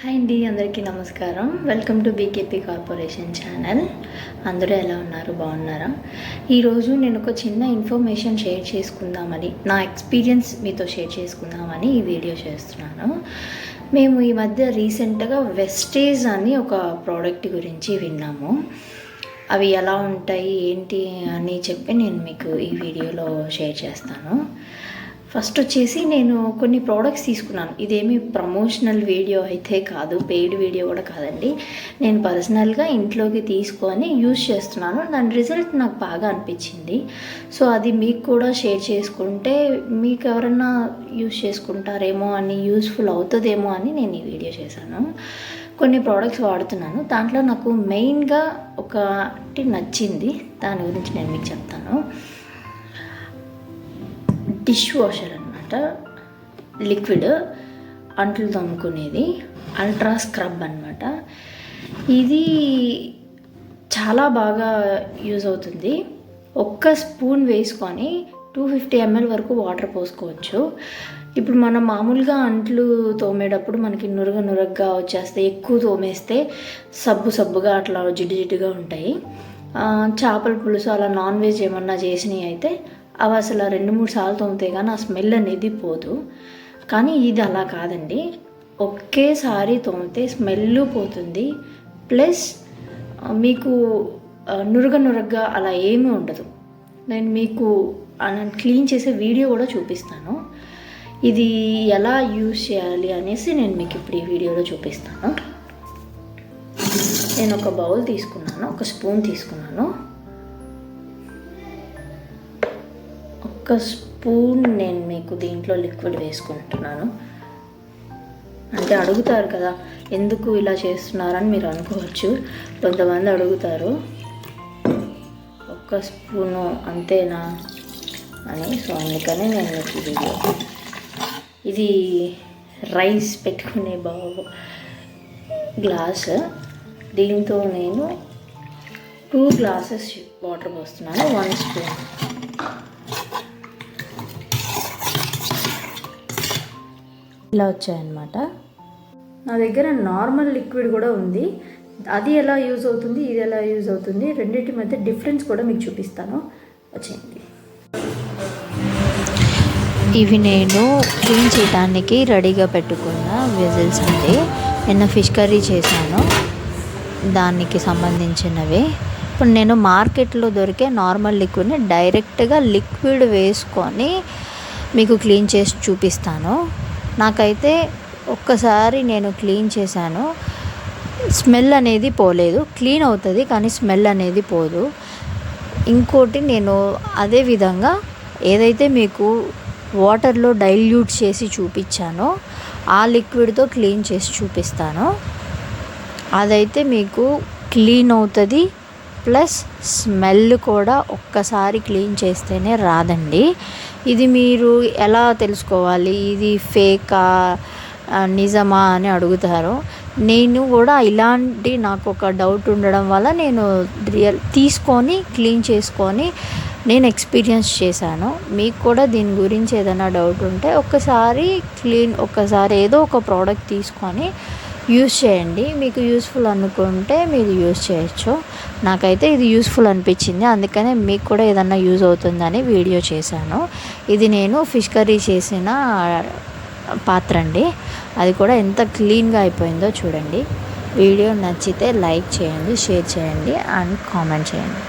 Hi అండి, అందరికీ నమస్కారం. Welcome to BKP corporation channel. అందరూ ఎలా ఉన్నారు? బాగున్నారా? ఈరోజు నేను ఒక చిన్న ఇన్ఫర్మేషన్ షేర్ చేసుకుందామని, నా ఎక్స్పీరియన్స్ మీతో షేర్ చేసుకుందామని ఈ వీడియో చేస్తున్నాను. మేము ఈ మధ్య రీసెంట్గా వెస్టేజ్ అని ఒక ప్రోడక్ట్ గురించి విన్నాము. అవి ఎలా ఉంటాయి ఏంటి అని చెప్పి నేను మీకు ఈ వీడియోలో షేర్ చేస్తాను. ఫస్ట్ వచ్చేసి నేను కొన్ని ప్రోడక్ట్స్ తీసుకున్నాను. ఇదేమి ప్రమోషనల్ వీడియో అయితే కాదు, పెయిడ్ వీడియో కూడా కాదండి. నేను పర్సనల్గా ఇంట్లోకి తీసుకొని యూజ్ చేస్తున్నాను. దాని రిజల్ట్ నాకు బాగా అనిపించింది. సో అది మీకు కూడా షేర్ చేసుకుంటే మీకు ఎవరైనా యూజ్ చేసుకుంటారేమో అని, యూస్ఫుల్ అవుతుందేమో అని నేను ఈ వీడియో చేశాను. కొన్ని ప్రోడక్ట్స్ వాడుతున్నాను. దాంట్లో నాకు మెయిన్గా ఒకటి నచ్చింది, దాని గురించి నేను మీకు చెప్తాను. డిష్ వాషర్ అనమాట, లిక్విడ్ అంట్లు తోముకునేది, అల్ట్రా స్క్రబ్ అనమాట. ఇది చాలా బాగా యూజ్ అవుతుంది. ఒక్క స్పూన్ వేసుకొని 250 ml వరకు వాటర్ పోసుకోవచ్చు. ఇప్పుడు మనం మామూలుగా అంట్లు తోమేటప్పుడు మనకి నురగగా వచ్చేస్తే, ఎక్కువ తోమేస్తే సబ్బుగా అట్లా జిడ్డుగా ఉంటాయి. చేపల పులుసు అలా నాన్ వెజ్ ఏమన్నా చేసినవి అయితే అవి అసలు 2-3 సార్లు తోమితే కానీ ఆ స్మెల్ అనేది పోదు. కానీ ఇది అలా కాదండి, ఒకేసారి తోమితే స్మెల్ పోతుంది. ప్లస్ మీకు నురగగా అలా ఏమీ ఉండదు. నేను మీకు క్లీన్ చేసే వీడియో కూడా చూపిస్తాను. ఇది ఎలా యూజ్ చేయాలి అనేసి నేను మీకు ఇప్పుడు ఈ వీడియోలో చూపిస్తాను. నేను ఒక బౌల్ తీసుకున్నాను, ఒక స్పూన్ తీసుకున్నాను. ఒక స్పూన్ నేను మీకు దీంట్లో లిక్విడ్ వేసుకుంటున్నాను. అంటే అడుగుతారు కదా, ఎందుకు ఇలా చేస్తున్నారని మీరు అనుకోవచ్చు. కొంతమంది అడుగుతారు, ఒక్క స్పూను అంతేనా అని. సో అందుకనే నేను మీకు వీడియో. ఇది రైస్ పెట్టుకునే గ్లాస్. దీంతో నేను 2 గ్లాసెస్ వాటర్ పోస్తున్నాను, 1 స్పూన్. ఇలా వచ్చాయన్నమాట. నా దగ్గర నార్మల్ లిక్విడ్ కూడా ఉంది. అది ఎలా యూజ్ అవుతుంది, ఇది ఎలా యూజ్ అవుతుంది, రెండింటి మధ్య డిఫరెన్స్ కూడా మీకు చూపిస్తాను. వచ్చేయండి. ఇవి నేను క్లీన్ చేయడానికి రెడీగా పెట్టుకున్న వెజల్స్ అండి. నిన్న ఫిష్ కర్రీ చేశాను, దానికి సంబంధించినవి. ఇప్పుడు నేను మార్కెట్లో దొరికే నార్మల్ లిక్విడ్ని డైరెక్ట్గా లిక్విడ్ వేసుకొని మీకు క్లీన్ చేసి చూపిస్తాను. నాకైతే ఒక్కసారి నేను క్లీన్ చేశాను, స్మెల్ అనేది పోలేదు. క్లీన్ అవుతుంది కానీ స్మెల్ అనేది పోదు. ఇంకోటి, నేను అదే విధంగా ఏదైతే మీకు వాటర్లో డైల్యూట్ చేసి చూపించానో ఆ లిక్విడ్తో క్లీన్ చేసి చూపిస్తాను. అదైతే మీకు క్లీన్ అవుతుంది. ప్లస్ స్మెల్ కూడా ఒక్కసారి క్లీన్ చేస్తేనే రాదండి. ఇది మీరు ఎలా తెలుసుకోవాలి, ఇది ఫేకా నిజమా అని అడుగుతారు. నేను కూడా ఇలాంటి నాకు ఒక డౌట్ ఉండడం వల్ల నేను తీసుకొని క్లీన్ చేసుకొని నేను ఎక్స్పీరియన్స్ చేశాను. మీకు కూడా దీని గురించి ఏదైనా డౌట్ ఉంటే ఒక్కసారి ఏదో ఒక ప్రోడక్ట్ తీసుకొని యూజ్ చేయండి. మీకు యూస్ఫుల్ అనుకుంటే మీరు యూజ్ చేయొచ్చు. నాకైతే ఇది యూస్ఫుల్ అనిపించింది, అందుకనే మీకు కూడా ఏదన్నా యూజ్ అవుతుందని వీడియో చేశాను. ఇది నేను ఫిష్ కర్రీ చేసిన పాత్ర అండి. అది కూడా ఎంత క్లీన్గా అయిపోయిందో చూడండి. వీడియో నచ్చితే లైక్ చేయండి, షేర్ చేయండి అండ్ కామెంట్ చేయండి.